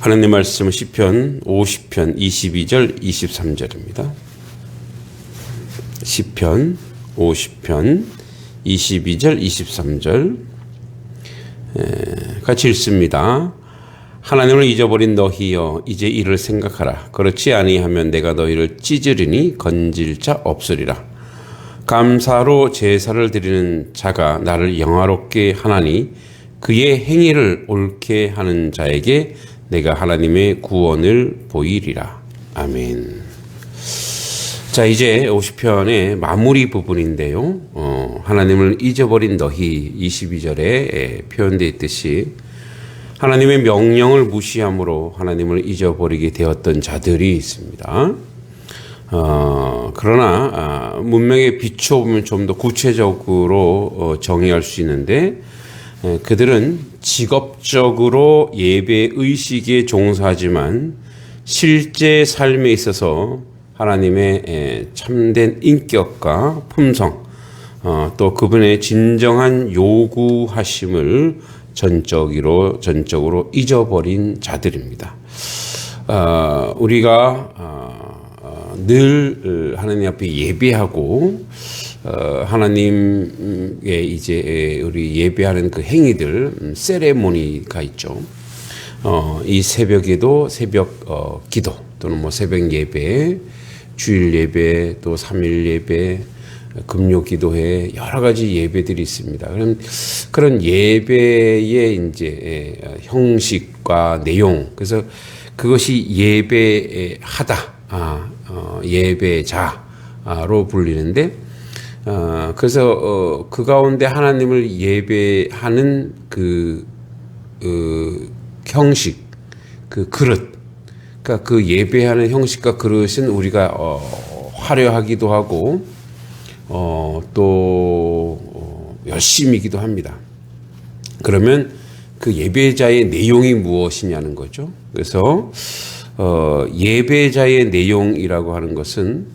하나님 말씀은 시편 50편 22절 23절입니다. 시편 50편 22절 23절 같이 읽습니다. 하나님을 잊어버린 너희여 이제 이를 생각하라. 그렇지 아니하면 내가 너희를 찢으리니 건질 자 없으리라. 감사로 제사를 드리는 자가 나를 영화롭게 하나니 그의 행위를 옳게 하는 자에게 내가 하나님의 구원을 보이리라. 아멘. 자, 이제 50편의 마무리 부분인데요. 하나님을 잊어버린 너희 22절에 표현되어 있듯이 하나님의 명령을 무시함으로 하나님을 잊어버리게 되었던 자들이 있습니다. 그러나 문맥에 비춰보면 좀 더 구체적으로 정의할 수 있는데 그들은 직업적으로 예배 의식에 종사하지만 실제 삶에 있어서 하나님의 참된 인격과 품성 또 그분의 진정한 요구하심을 전적으로 잊어버린 자들입니다. 우리가 늘 하나님 앞에 예배하고 하나님의 이제 우리 예배하는 그 행위들 세레모니가 있죠. 이 새벽에도 새벽 기도 또는 뭐 새벽 예배, 주일 예배, 또 3일 예배, 금요 기도회 여러 가지 예배들이 있습니다. 그런 예배의 이제 형식과 내용, 그래서 그것이 예배하다, 예배자로 불리는데, 그래서 그 가운데 하나님을 예배하는 그 형식, 그 그릇, 그러니까 그 예배하는 형식과 그릇은 우리가 화려하기도 하고 또 열심이기도 합니다. 그러면 그 예배자의 내용이 무엇이냐는 거죠. 그래서 예배자의 내용이라고 하는 것은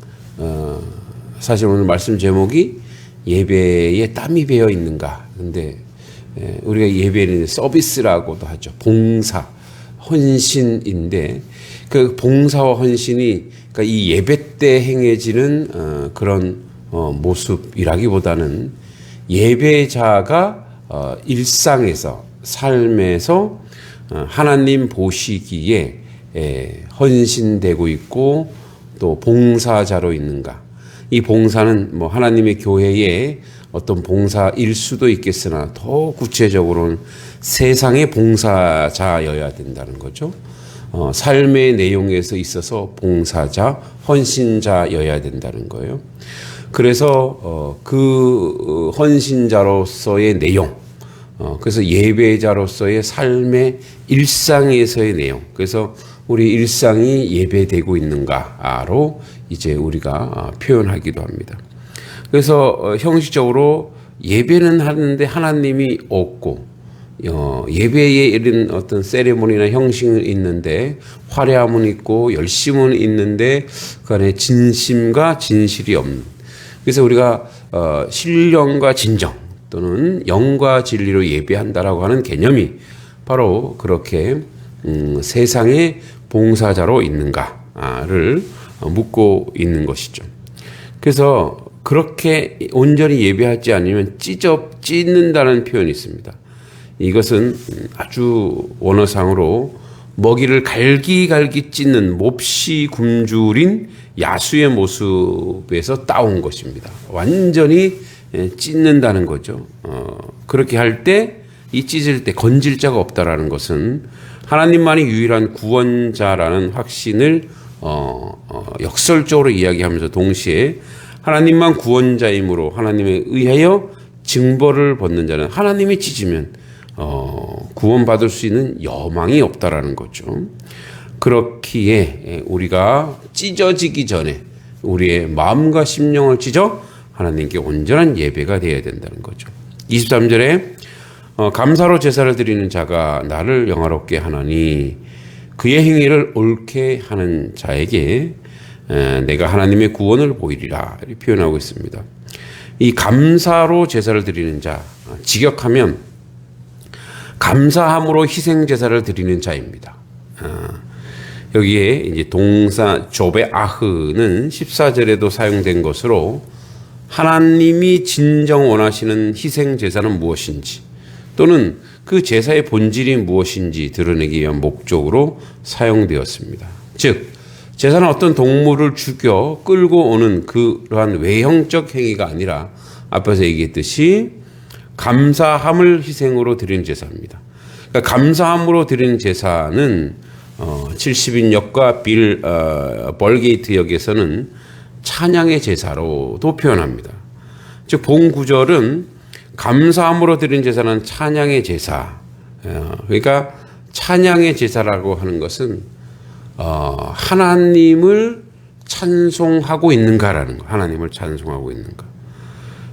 사실 오늘 말씀 제목이 예배에 땀이 배어 있는가. 근데 우리가 예배는 서비스라고도 하죠. 봉사, 헌신인데 그 봉사와 헌신이 그러니까 이 예배 때 행해지는 그런 모습이라기보다는 예배자가 일상에서 삶에서 하나님 보시기에 헌신되고 있고 또 봉사자로 있는가. 이 봉사는 뭐 하나님의 교회에 어떤 봉사일 수도 있겠으나 더 구체적으로는 세상의 봉사자여야 된다는 거죠. 삶의 내용에서 있어서 봉사자, 헌신자여야 된다는 거예요. 그래서 그 헌신자로서의 내용, 그래서 예배자로서의 삶의 일상에서의 내용, 그래서 우리 일상이 예배되고 있는가로 이제 우리가 표현하기도 합니다. 그래서 형식적으로 예배는 하는데 하나님이 없고 예배에 이런 어떤 세레모니나 형식은 있는데 화려함은 있고 열심은 있는데 그 안에 진심과 진실이 없는. 그래서 우리가 신령과 진정 또는 영과 진리로 예배한다라고 하는 개념이 바로 그렇게 세상의 봉사자로 있는가를 묻고 있는 것이죠. 그래서 그렇게 온전히 예배하지 않으면 찢는다는 표현이 있습니다. 이것은 아주 원어상으로 먹이를 갈기갈기 찢는 몹시 굶주린 야수의 모습에서 따온 것입니다. 완전히 찢는다는 거죠. 그렇게 할 때, 이 찢을 때 건질 자가 없다라는 것은 하나님만이 유일한 구원자라는 확신을 역설적으로 이야기하면서 동시에 하나님만 구원자이므로 하나님에 의하여 징벌을 받는 자는 하나님이 찢으면 구원받을 수 있는 여망이 없다라는 거죠. 그렇기에 우리가 찢어지기 전에 우리의 마음과 심령을 찢어 하나님께 온전한 예배가 되어야 된다는 거죠. 23절에 감사로 제사를 드리는 자가 나를 영화롭게 하나니 그의 행위를 옳게 하는 자에게 내가 하나님의 구원을 보이리라 이렇게 표현하고 있습니다. 이 감사로 제사를 드리는 자, 직역하면 감사함으로 희생 제사를 드리는 자입니다. 여기에 이제 동사 조베아흐는 14절에도 사용된 것으로 하나님이 진정 원하시는 희생 제사는 무엇인지 또는 그 제사의 본질이 무엇인지 드러내기 위한 목적으로 사용되었습니다. 즉 제사는 어떤 동물을 죽여 끌고 오는 그러한 외형적 행위가 아니라 앞에서 얘기했듯이 감사함을 희생으로 드리는 제사입니다. 그러니까 감사함으로 드리는 제사는 70인 역과 벌게이트 역에서는 찬양의 제사로도 표현합니다. 즉 본 구절은 감사함으로 드린 제사는 찬양의 제사. 그러니까 찬양의 제사라고 하는 것은 하나님을 찬송하고 있는가라는 거. 하나님을 찬송하고 있는가.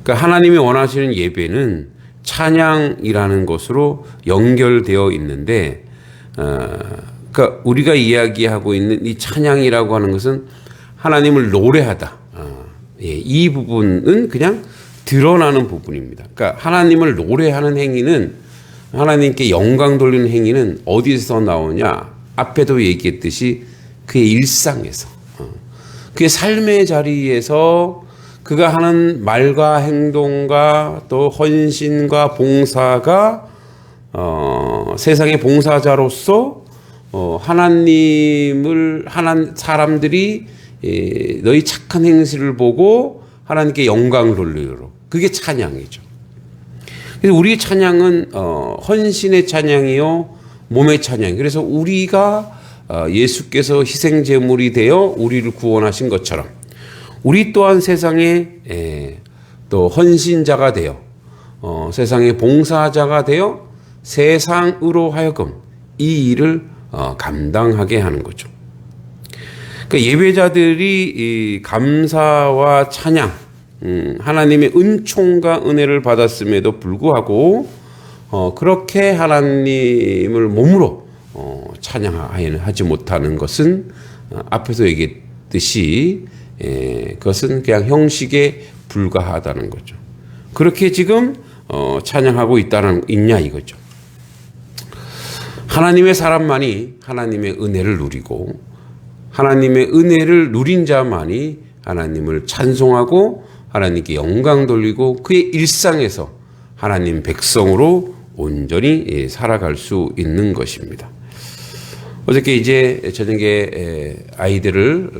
그러니까 하나님이 원하시는 예배는 찬양이라는 것으로 연결되어 있는데, 그러니까 우리가 이야기하고 있는 이 찬양이라고 하는 것은 하나님을 노래하다. 이 부분은 그냥 드러나는 부분입니다. 그러니까 하나님을 노래하는 행위는, 하나님께 영광 돌리는 행위는 어디서 나오냐? 앞에도 얘기했듯이 그의 일상에서, 그의 삶의 자리에서 그가 하는 말과 행동과 또 헌신과 봉사가 세상의 봉사자로서 하나님을 사람들이 너희 착한 행실을 보고 하나님께 영광을 돌리도록, 그게 찬양이죠. 그래서 우리의 찬양은 헌신의 찬양이요 몸의 찬양. 그래서 우리가 예수께서 희생 제물이 되어 우리를 구원하신 것처럼 우리 또한 세상에 또 헌신자가 되어 세상의 봉사자가 되어 세상으로 하여금 이 일을 감당하게 하는 거죠. 그러니까 예배자들이 이 감사와 찬양, 하나님의 은총과 은혜를 받았음에도 불구하고 그렇게 하나님을 몸으로 찬양하지 못하는 것은 앞에서 얘기했듯이 그것은 그냥 형식에 불과하다는 거죠. 그렇게 지금 찬양하고 있냐 이거죠. 하나님의 사람만이 하나님의 은혜를 누리고 하나님의 은혜를 누린 자만이 하나님을 찬송하고 하나님께 영광 돌리고 그의 일상에서 하나님 백성으로 온전히 살아갈 수 있는 것입니다. 어저께 이제 저녁에 아이들을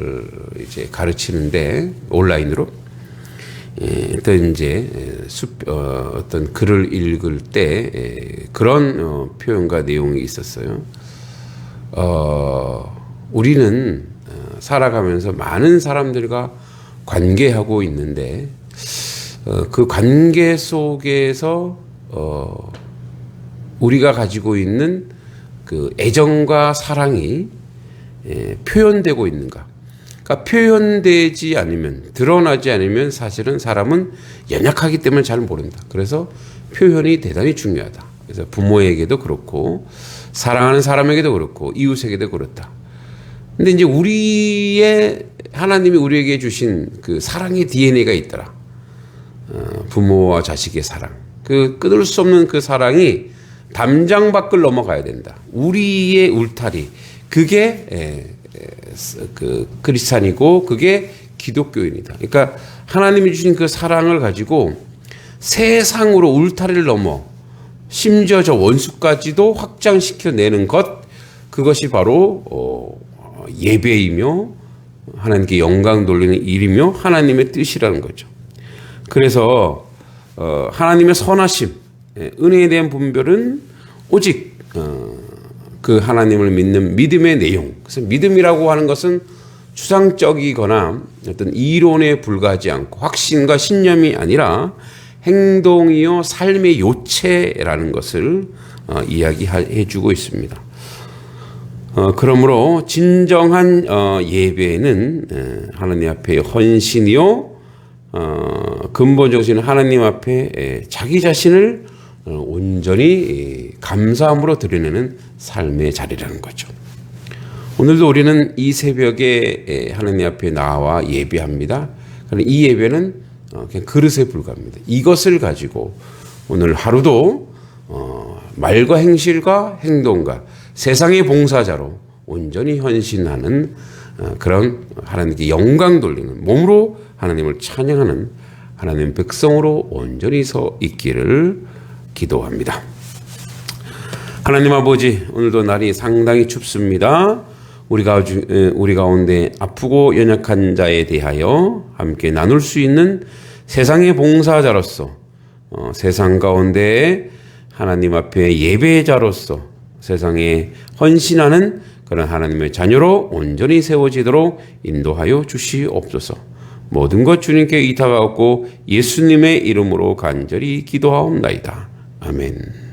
이제 가르치는데 온라인으로 어떤 이제 어떤 글을 읽을 때 그런 표현과 내용이 있었어요. 우리는 살아가면서 많은 사람들과 관계하고 있는데 그 관계 속에서 우리가 가지고 있는 그 애정과 사랑이 표현되고 있는가? 그러니까 표현되지 않으면, 드러나지 않으면 사실은 사람은 연약하기 때문에 잘 모른다. 그래서 표현이 대단히 중요하다. 그래서 부모에게도 그렇고 사랑하는 사람에게도 그렇고 이웃에게도 그렇다. 근데 이제 하나님이 우리에게 주신 그 사랑의 DNA가 있더라. 부모와 자식의 사랑. 그 끊을 수 없는 그 사랑이 담장 밖을 넘어가야 된다. 우리의 울타리. 그게 그 크리스찬이고 그게 기독교인이다. 그러니까 하나님이 주신 그 사랑을 가지고 세상으로 울타리를 넘어 심지어 저 원수까지도 확장시켜내는 것, 그것이 바로 예배이며 하나님께 영광 돌리는 일이며 하나님의 뜻이라는 거죠. 그래서 하나님의 선하심, 은혜에 대한 분별은 오직 그 하나님을 믿는 믿음의 내용. 그래서 믿음이라고 하는 것은 추상적이거나 어떤 이론에 불과하지 않고 확신과 신념이 아니라 행동이요 삶의 요체라는 것을 이야기해 주고 있습니다. 그러므로 진정한 예배는 하나님 앞에 헌신이요 근본 정신은 하나님 앞에 자기 자신을 온전히 감사함으로 드러내는 삶의 자리라는 거죠. 오늘도 우리는 이 새벽에 하나님 앞에 나와 예배합니다. 이 예배는 그냥 그릇에 불과합니다. 이것을 가지고 오늘 하루도 말과 행실과 행동과 세상의 봉사자로 온전히 헌신하는 그런 하나님께 영광 돌리는 몸으로 하나님을 찬양하는 하나님 백성으로 온전히 서 있기를 기도합니다. 하나님 아버지, 오늘도 날이 상당히 춥습니다. 우리 가운데 아프고 연약한 자에 대하여 함께 나눌 수 있는 세상의 봉사자로서 세상 가운데 하나님 앞에 예배자로서 세상에 헌신하는 그런 하나님의 자녀로 온전히 세워지도록 인도하여 주시옵소서. 모든 것 주님께 의탁하옵고 예수님의 이름으로 간절히 기도하옵나이다. 아멘.